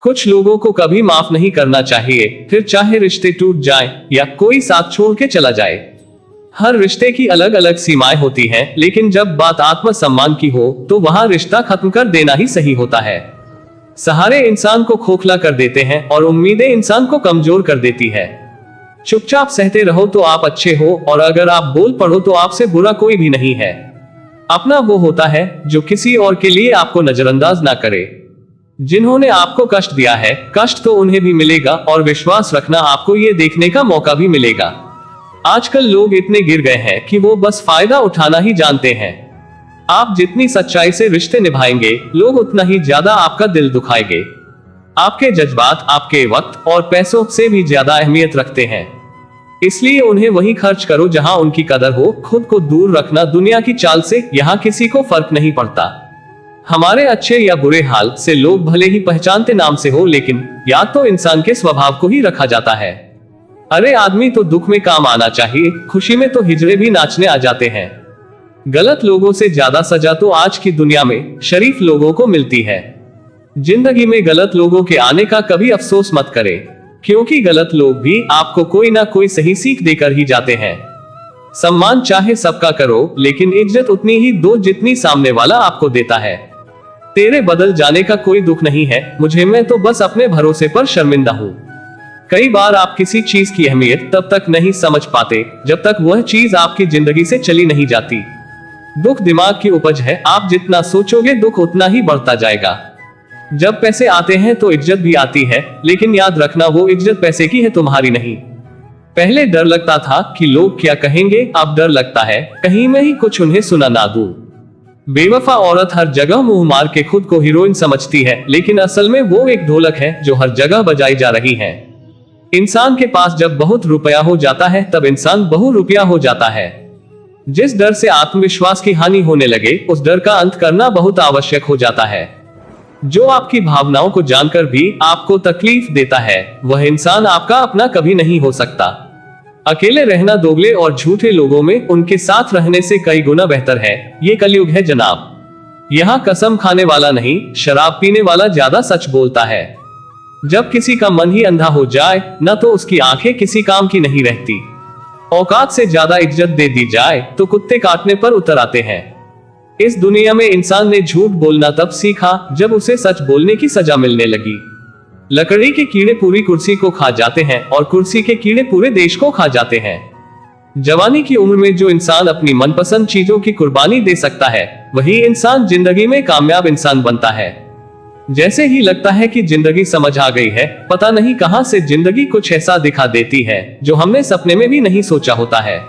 कुछ लोगों को कभी माफ नहीं करना चाहिए, फिर चाहे रिश्ते टूट जाएं या कोई साथ छोड़ के चला जाए। हर रिश्ते की अलग अलग सीमाएं होती हैं, लेकिन जब बात आत्मसम्मान की हो तो वहां रिश्ता खत्म कर देना ही सही होता है। सहारे इंसान को खोखला कर देते हैं और उम्मीदें इंसान को कमजोर कर देती है। चुपचाप सहते रहो तो आप अच्छे हो, और अगर आप बोल पड़ो तो आपसे बुरा कोई भी नहीं है। अपना वो होता है जो किसी और के लिए आपको नजरअंदाज ना करे। जिन्होंने आपको कष्ट दिया है, कष्ट तो उन्हें भी मिलेगा, और विश्वास रखना आपको ये देखने का मौका भी मिलेगा। आजकल लोग इतने गिर गए हैं कि वो बस फायदा उठाना ही जानते हैं। आप जितनी सच्चाई से रिश्ते निभाएंगे, लोग उतना ही ज्यादा आपका दिल दुखाएंगे। आपके जज्बात आपके वक्त और पैसों से भी ज्यादा अहमियत रखते हैं, इसलिए उन्हें वही खर्च करो जहां उनकी कदर हो। खुद को दूर रखना दुनिया की चाल से यहाँ किसी को फर्क नहीं पड़ता। हमारे अच्छे या बुरे हाल से लोग भले ही पहचानते नाम से हो, लेकिन याद तो इंसान के स्वभाव को ही रखा जाता है। अरे आदमी तो दुख में काम आना चाहिए, खुशी में तो हिजड़े भी नाचने आ जाते हैं। गलत लोगों से ज्यादा सजा तो आज की दुनिया में शरीफ लोगों को मिलती है। जिंदगी में गलत लोगों के आने का कभी अफसोस मत करें, क्योंकि गलत लोग भी आपको कोई ना कोई सही सीख देकर ही जाते हैं। सम्मान चाहे सबका करो, लेकिन इज्जत उतनी ही दो जितनी सामने वाला आपको देता है। तेरे बदल जाने का कोई दुख नहीं है मुझे, मैं तो बस अपने भरोसे पर शर्मिंदा हूँ। कई बार आप किसी चीज की अहमियत तब तक नहीं समझ पाते जब तक वह चीज आपकी जिंदगी से चली नहीं जाती। दुख दिमाग की उपज है, आप जितना सोचोगे दुख उतना ही बढ़ता जाएगा। जब पैसे आते हैं तो इज्जत भी आती है, लेकिन याद रखना वो इज्जत पैसे की है, तुम्हारी नहीं। पहले डर लगता था कि लोग क्या कहेंगे, अब डर लगता है कहीं मैं ही कुछ उन्हें सुना ना दूं। बेवफा औरत हर जगह मुंह मार के खुद को हीरोइन समझती है, लेकिन असल में वो एक ढोलक है जो हर जगह बजाई जा रही है। इंसान के पास जब बहुत रुपया हो जाता है तब इंसान बहुरुपया हो जाता है। जिस डर से आत्मविश्वास की हानि होने लगे, उस डर का अंत करना बहुत आवश्यक हो जाता है। जो आपकी भावनाओं को जानकर भी आपको तकलीफ देता है, वह इंसान आपका अपना कभी नहीं हो सकता। अकेले रहना दोगले और झूठे लोगों में उनके साथ रहने से कई गुना बेहतर है। ये कलयुग है जनाब। यहाँ कसम खाने वाला नहीं, शराब पीने वाला ज्यादा सच बोलता है। जब किसी का मन ही अंधा हो जाए, न तो उसकी आंखें किसी काम की नहीं रहती। औकात से ज्यादा इज्जत दे दी जाए तो कुत्ते काटने पर उतर आते हैं। इस दुनिया में इंसान ने झूठ बोलना तब सीखा जब उसे सच बोलने की सजा मिलने लगी। लकड़ी के कीड़े पूरी कुर्सी को खा जाते हैं और कुर्सी के कीड़े पूरे देश को खा जाते हैं। जवानी की उम्र में जो इंसान अपनी मनपसंद चीजों की कुर्बानी दे सकता है, वही इंसान जिंदगी में कामयाब इंसान बनता है। जैसे ही लगता है कि जिंदगी समझ आ गई है, पता नहीं कहां से जिंदगी कुछ ऐसा दिखा देती है जो हमने सपने में भी नहीं सोचा होता है।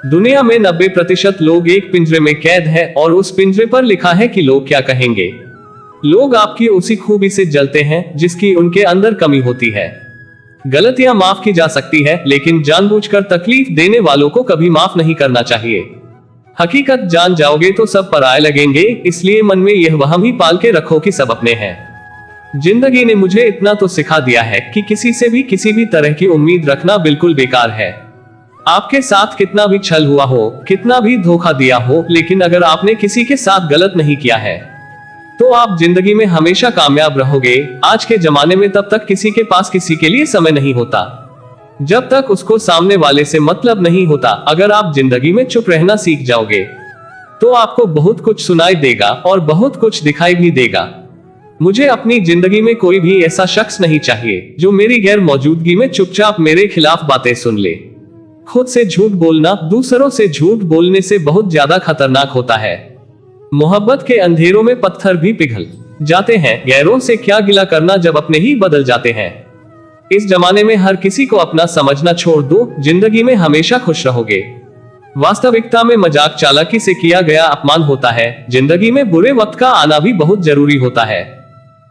दुनिया में 90% लोग एक पिंजरे में कैद है, और उस पिंजरे पर लिखा है कि लोग क्या कहेंगे। लोग आपकी उसी खूबी से जलते हैं जिसकी उनके अंदर कमी होती है। गलतियां माफ की जा सकती है, लेकिन जानबूझकर तकलीफ देने वालों को कभी माफ नहीं करना चाहिए। हकीकत जान जाओगे तो सब पराये लगेंगे, इसलिए मन में यह वहम ही पाल के रखो कि सब अपने हैं। जिंदगी ने मुझे इतना तो सिखा दिया है कि किसी से भी किसी भी तरह की उम्मीद रखना बिल्कुल बेकार है। आपके साथ कितना भी छल हुआ हो, कितना भी धोखा दिया हो, लेकिन अगर आपने किसी के साथ गलत नहीं किया है तो आप जिंदगी में हमेशा कामयाब रहोगे। आज के जमाने में तब तक किसी के पास किसी के लिए समय नहीं होता जब तक उसको सामने वाले से मतलब नहीं होता। अगर आप जिंदगी में चुप रहना सीख जाओगे तो आपको बहुत कुछ सुनाई देगा और बहुत कुछ दिखाई भी देगा। मुझे अपनी जिंदगी में कोई भी ऐसा शख्स नहीं चाहिए जो मेरी गैर मौजूदगी में चुपचाप मेरे खिलाफ बातें सुन ले। खुद से झूठ बोलना दूसरों से झूठ बोलने से बहुत ज्यादा खतरनाक होता है। मोहब्बत के अंधेरों में पत्थर भी पिघल जाते हैं, गैरों से क्या गिला करना जब अपने ही बदल जाते हैं। इस जमाने में हर किसी को अपना समझना छोड़ दो, जिंदगी में हमेशा खुश रहोगे। वास्तविकता में मजाक चालाकी से किया गया अपमान होता है। जिंदगी में बुरे वक्त का आना भी बहुत जरूरी होता है,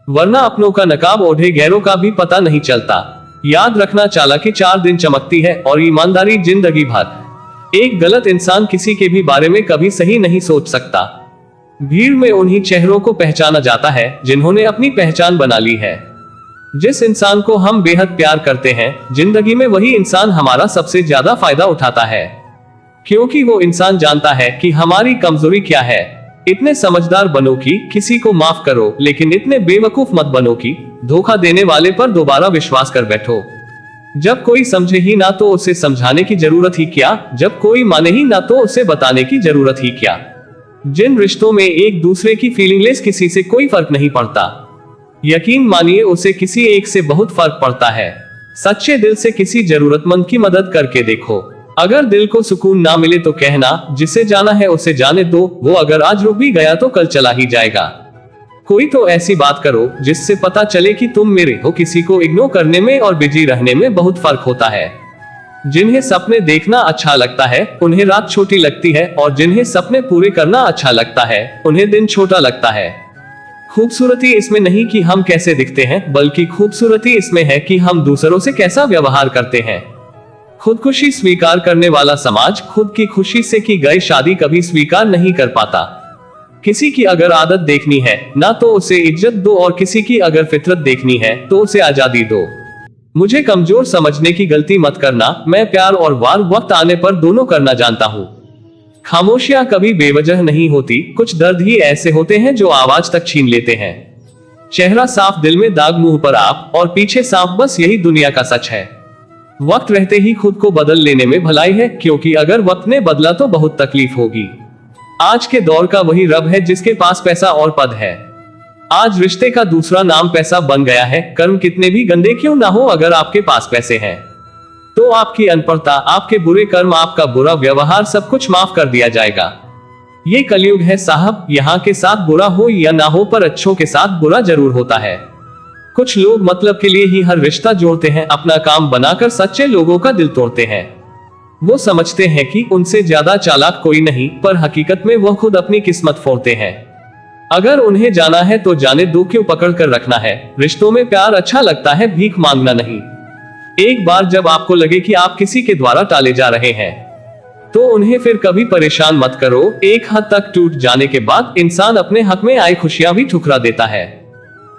वरना अपनों का नकाब ओढ़े गैरों का भी पता नहीं चलता। याद रखना, चालाकी 4 दिन चमकती है और ईमानदारी जिंदगी भर। एक गलत इंसान किसी के भी बारे में कभी सही नहीं सोच सकता। भीड़ में उन्हीं चेहरों को पहचाना जाता है जिन्होंने अपनी पहचान बना ली है। जिस इंसान को हम बेहद प्यार करते हैं, जिंदगी में वही इंसान हमारा सबसे ज्यादा फायदा उठाता है, क्योंकि वो इंसान जानता है कि हमारी कमजोरी क्या है। इतने समझदार बनो कि किसी को माफ करो, लेकिन इतने बेवकूफ मत बनो कि धोखा देने वाले पर दोबारा विश्वास कर बैठो। जब कोई समझे ही ना तो उसे समझाने की जरूरत ही क्या, जब कोई माने ही ना तो उसे बताने की जरूरत ही क्या। जिन रिश्तों में एक दूसरे की फीलिंगलेस किसी से कोई फर्क नहीं पड़ता, यकीन मानिए उसे किसी एक से बहुत फर्क पड़ता है। सच्चे दिल से किसी जरूरतमंद की मदद करके देखो। अगर दिल को सुकून ना मिले तो कहना, जिसे जाना है उसे जाने दो, वो अगर आज रुक भी गया तो कल चला ही जाएगा। कोई तो ऐसी बात करो जिससे पता चले कि तुम मेरे हो। किसी को इग्नोर करने में और बिजी रहने में बहुत फर्क होता है। जिन्हें सपने देखना अच्छा लगता है उन्हें रात छोटी लगती है, और जिन्हें सपने पूरे करना अच्छा लगता है उन्हें दिन छोटा लगता है। खूबसूरती इसमें नहीं कि हम कैसे दिखते हैं, बल्कि खूबसूरती इसमें है कि हम दूसरों से कैसा व्यवहार करते हैं। खुदकुशी स्वीकार करने वाला समाज खुद की खुशी से की गई शादी कभी स्वीकार नहीं कर पाता। किसी की अगर आदत देखनी है ना तो उसे इज्जत दो, और किसी की अगर फितरत देखनी है तो उसे आजादी दो। मुझे कमजोर समझने की गलती मत करना, मैं प्यार और वार वक्त आने पर दोनों करना जानता हूँ। खामोशियां कभी बेवजह नहीं होती, कुछ दर्द ही ऐसे होते हैं जो आवाज तक छीन लेते हैं। चेहरा साफ, दिल में दाग, मुंह पर आप और पीछे सांप, बस यही दुनिया का सच है। वक्त रहते ही खुद को बदल लेने में भलाई है, क्योंकि अगर वक्त ने बदला तो बहुत तकलीफ होगी। आज के दौर का वही रब है जिसके पास पैसा और पद है। आज रिश्ते का दूसरा नाम पैसा बन गया है। कर्म कितने भी गंदे क्यों ना हो, अगर आपके पास पैसे हैं तो आपकी अनपढ़ता, आपके बुरे कर्म, आपका बुरा व्यवहार सब कुछ माफ कर दिया जाएगा। ये कलयुग है साहब, यहाँ के साथ बुरा हो या ना हो, पर अच्छों के साथ बुरा जरूर होता है। कुछ लोग मतलब के लिए ही हर रिश्ता जोड़ते हैं, अपना काम बनाकर सच्चे लोगों का दिल तोड़ते हैं। वो समझते हैं कि उनसे ज्यादा चालाक कोई नहीं, पर हकीकत में वो खुद अपनी किस्मत फोड़ते हैं। अगर उन्हें जाना है तो जाने दो, क्यों पकड़ कर रखना है। रिश्तों में प्यार अच्छा लगता है, भीख मांगना नहीं। एक बार जब आपको लगे कि आप किसी के द्वारा टाले जा रहे हैं तो उन्हें फिर कभी परेशान मत करो। एक हद तक टूट जाने के बाद इंसान अपने हक में आई खुशियां भी ठुकरा देता है।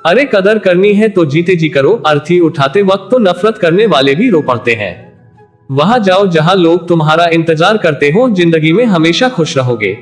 अरे कदर करनी है तो जीते जी करो, अर्थी उठाते वक्त तो नफरत करने वाले भी रो पड़ते हैं। वहां जाओ जहां लोग तुम्हारा इंतजार करते हो, जिंदगी में हमेशा खुश रहोगे।